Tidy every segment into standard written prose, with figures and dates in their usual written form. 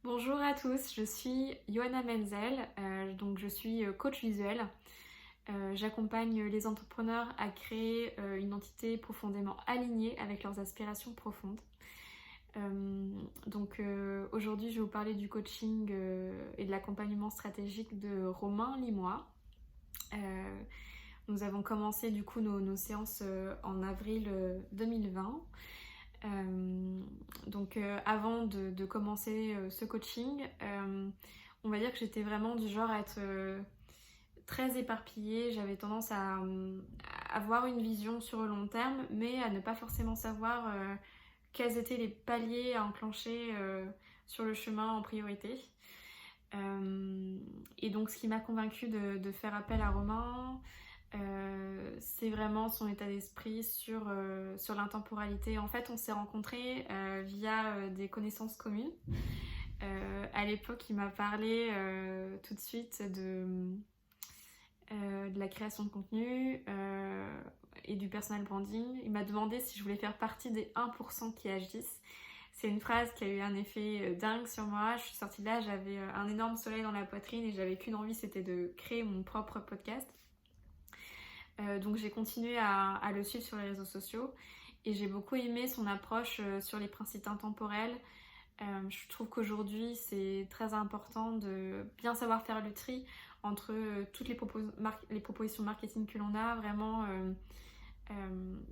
Bonjour à tous, je suis Johanna Menzel, je suis coach visuel. J'accompagne les entrepreneurs à créer une entité profondément alignée avec leurs aspirations profondes. Aujourd'hui, je vais vous parler du coaching et de l'accompagnement stratégique de Romain Limois. Nous avons commencé du coup nos séances en avril 2020. Avant de commencer ce coaching, on va dire que j'étais vraiment du genre à être très éparpillée. J'avais tendance à avoir une vision sur le long terme, mais à ne pas forcément savoir quels étaient les paliers à enclencher sur le chemin en priorité. Et donc ce qui m'a convaincue de faire appel à Romain, c'est vraiment son état d'esprit sur l'intemporalité. En fait, on s'est rencontrés via des connaissances communes. À l'époque, il m'a parlé tout de suite de la création de contenu et du personal branding. Il m'a demandé si je voulais faire partie des 1% qui agissent. C'est une phrase qui a eu un effet dingue sur moi. Je suis sortie de là, j'avais un énorme soleil dans la poitrine et j'avais qu'une envie, c'était de créer mon propre podcast. Donc j'ai continué à le suivre sur les réseaux sociaux et j'ai beaucoup aimé son approche sur les principes intemporels. Je trouve qu'aujourd'hui c'est très important de bien savoir faire le tri entre toutes les propositions marketing que l'on a, vraiment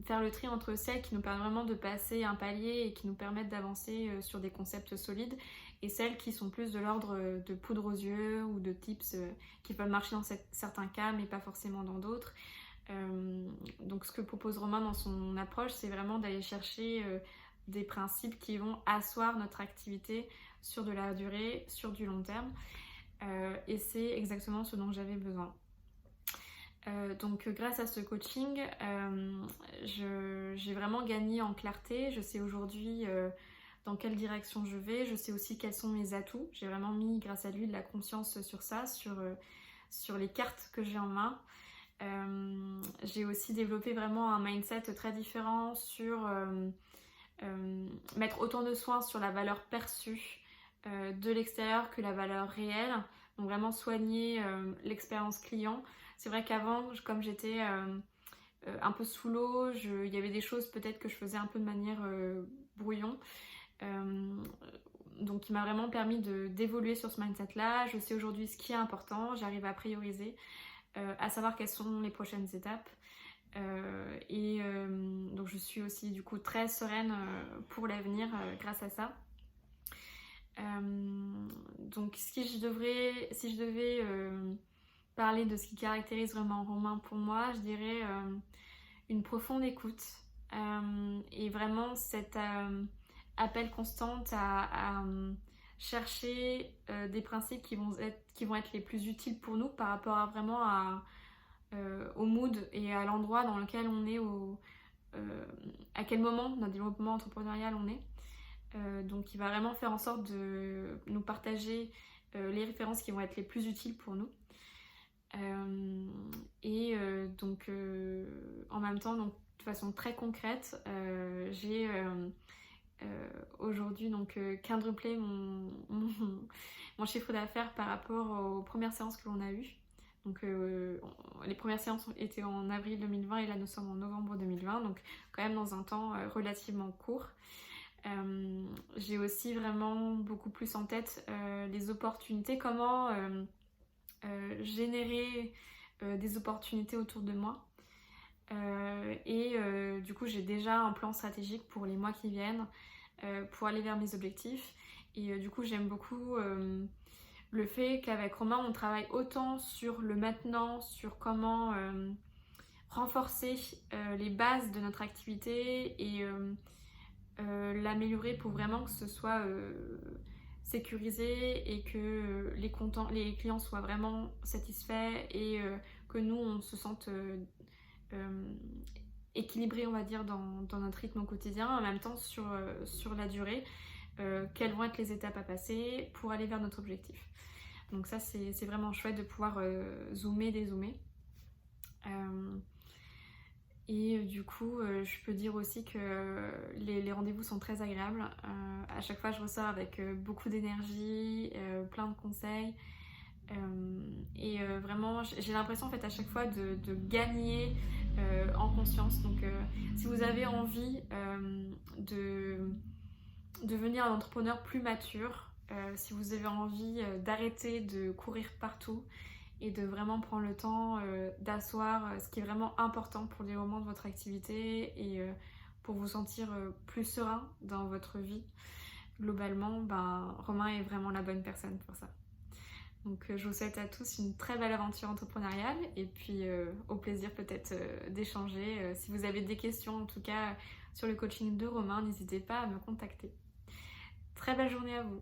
faire le tri entre celles qui nous permettent vraiment de passer un palier et qui nous permettent d'avancer sur des concepts solides et celles qui sont plus de l'ordre de poudre aux yeux ou de tips qui peuvent marcher dans certains cas mais pas forcément dans d'autres. Donc ce que propose Romain dans son approche, c'est vraiment d'aller chercher des principes qui vont asseoir notre activité sur de la durée, sur du long terme. Et c'est exactement ce dont j'avais besoin. Grâce à ce coaching, j'ai vraiment gagné en clarté. Je sais aujourd'hui dans quelle direction je vais. Je sais aussi quels sont mes atouts. J'ai vraiment mis, grâce à lui, de la conscience sur ça, sur les cartes que j'ai en main. J'ai aussi développé vraiment un mindset très différent sur mettre autant de soin sur la valeur perçue de l'extérieur que la valeur réelle. Donc vraiment soigner l'expérience client. C'est vrai qu'avant, comme j'étais un peu sous l'eau, il y avait des choses peut-être que je faisais un peu de manière brouillon. Donc il m'a vraiment permis d'évoluer sur ce mindset-là. Je sais aujourd'hui ce qui est important, j'arrive à prioriser. À savoir quelles sont les prochaines étapes. Donc je suis aussi du coup très sereine pour l'avenir grâce à ça. Donc si je devais parler de ce qui caractérise vraiment Romain pour moi, je dirais une profonde écoute et vraiment cet appel constant à chercher des principes qui vont être les plus utiles pour nous par rapport à vraiment au mood et à l'endroit dans lequel on est, à quel moment de notre développement entrepreneurial on est. Donc il va vraiment faire en sorte de nous partager les références qui vont être les plus utiles pour nous. En même temps, donc, de façon très concrète, j'ai aujourd'hui quadruplé mon chiffre d'affaires par rapport aux premières séances que l'on a eues. Donc les premières séances étaient en avril 2020 et là nous sommes en novembre 2020, donc quand même dans un temps relativement court. J'ai aussi vraiment beaucoup plus en tête les opportunités, comment générer des opportunités autour de moi. Du coup j'ai déjà un plan stratégique pour les mois qui viennent pour aller vers mes objectifs. Et du coup j'aime beaucoup le fait qu'avec Romain on travaille autant sur le maintenant, sur comment renforcer les bases de notre activité et l'améliorer pour vraiment que ce soit sécurisé et que les clients soient vraiment satisfaits et que nous on se sente équilibré on va dire dans notre rythme au quotidien, en même temps sur la durée, quelles vont être les étapes à passer pour aller vers notre objectif. Donc ça c'est vraiment chouette de pouvoir zoomer, dézoomer. Et du coup, je peux dire aussi que les rendez-vous sont très agréables. À chaque fois, je ressors avec beaucoup d'énergie, plein de conseils. Vraiment, j'ai l'impression en fait à chaque fois de gagner en conscience. Donc, si vous avez envie de devenir un entrepreneur plus mature, si vous avez envie d'arrêter de courir partout et de vraiment prendre le temps d'asseoir ce qui est vraiment important pour les moments de votre activité et pour vous sentir plus serein dans votre vie, globalement, Romain est vraiment la bonne personne pour ça. Donc je vous souhaite à tous une très belle aventure entrepreneuriale et puis au plaisir peut-être d'échanger. Si vous avez des questions en tout cas sur le coaching de Romain, n'hésitez pas à me contacter. Très belle journée à vous.